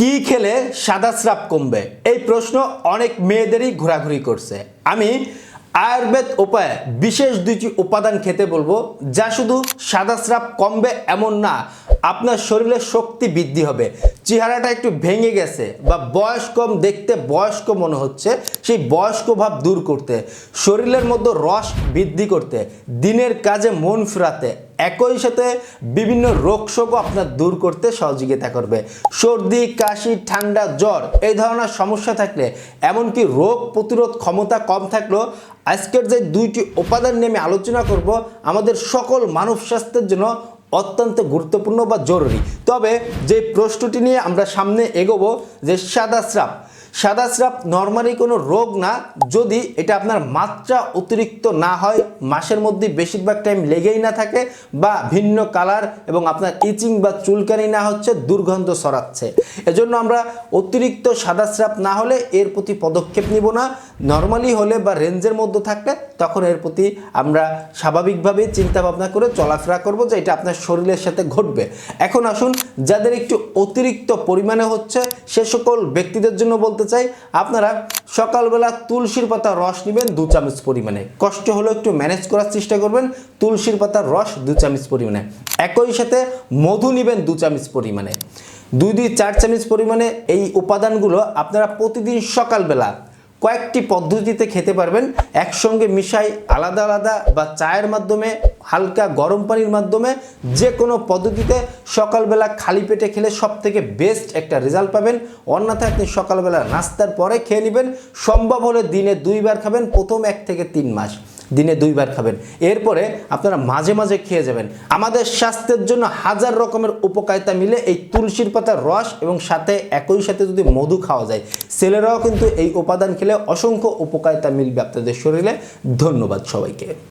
কি খেলে সাদা স্রাব কমবে? এই প্রশ্ন অনেক মেয়েদেরই ঘোরাঘুরি করছে। আমি আয়ুর্বেদ উপায়ে বিশেষ দুইটি উপাদান খেতে বলবো, যা শুধু সাদা স্রাব কমবে এমন না, আপনার শরীরে শক্তি বৃদ্ধি হবে, চেহারাটা একটু ভেঙে গেছে বা বয়স কম দেখতে বয়স্ক মনে হচ্ছে, সেই বয়স্ক ভাব দূর করতে, শরীরের মধ্যে রস বৃদ্ধি করতে, দিনের কাজে মন ফেরাতে, একই সাথে বিভিন্ন রোগশোকও আপনার দূর করতে সহযোগিতা করবে। সর্দি, কাশি, ঠান্ডা, জ্বর এই ধরনের সমস্যা থাকলে, এমনকি রোগ প্রতিরোধ ক্ষমতা কম থাকলেও আজকের যে দুইটি উপাদান নিয়ে আমি আলোচনা করব, আমাদের সকল মানব স্বাস্থ্যের জন্য অত্যন্ত গুরুত্বপূর্ণ বা জরুরি। তবে যে প্রশ্নটি নিয়ে আমরা সামনে এগোবো, যে সাদা স্রাব। সাদা স্রাব নর্মালি কোনো রোগ না, যদি এটা আপনার মাত্রা অতিরিক্ত না হয়, মাসের মধ্যে বেশিরভাগ টাইম লেগেই না থাকে, বা ভিন্ন কালার এবং আপনার ইচিং বা চুলকানি না হচ্ছে, দুর্গন্ধ ছড়াচ্ছে, এজন্য আমরা অতিরিক্ত সাদা স্রাব না হলে এর প্রতি পদক্ষেপ নিব না। নর্মালি হলে বা রেঞ্জের মধ্যে থাকলে তখন এর প্রতি আমরা স্বাভাবিকভাবেই চিন্তা ভাবনা করে চলাফেরা করব, যে এটা আপনার শরীরের সাথে ঘটবে। এখন আসুন, যাদের একটু অতিরিক্ত পরিমাণে হচ্ছে সে সকল ব্যক্তিদের জন্য বলতে চাই, আপনারা সকালবেলা তুলসীর পাতার রস নেবেন 2 চামচ পরিমাণে। কষ্ট হলেও একটু ম্যানেজ করার চেষ্টা করবেন। তুলসীর পাতার রস 2 চামচ পরিমাণে, একই সাথে মধু নেবেন 2 চামচ পরিমাণে। 2-4 চামচ পরিমাণে এই উপাদানগুলো আপনারা প্রতিদিন সকালবেলা কয়েকটি পদ্ধতিতে খেতে পারবেন। একসঙ্গে মিশাই, আলাদা আলাদা, বা চায়ের মাধ্যমে, হালকা গরম পানির মাধ্যমে, যে কোনো পদ্ধতিতে সকালবেলা খালি পেটে খেলে সব থেকে বেস্ট একটা রেজাল্ট পাবেন। অন্যথায় আপনি সকালবেলা নাস্তার পরে খেয়ে নেবেন। সম্ভব হলে দিনে 2 বার খাবেন, প্রথম 1 থেকে 3 মাস দিনে 2 বার খাবেন। এরপরে আপনারা মাঝে মাঝে খেয়ে যাবেন। আমাদের স্বাস্থ্যের জন্য হাজার রকমের উপকারিতা মিলে এই তুলসীর পাতার রস, এবং সাথে একই সাথে যদি মধু খাওয়া যায়, ছেলেরাও কিন্তু এই উপাদান খেলে অসংখ্য উপকারিতা মিলবে আপনাদের শরীরে। ধন্যবাদ সবাইকে।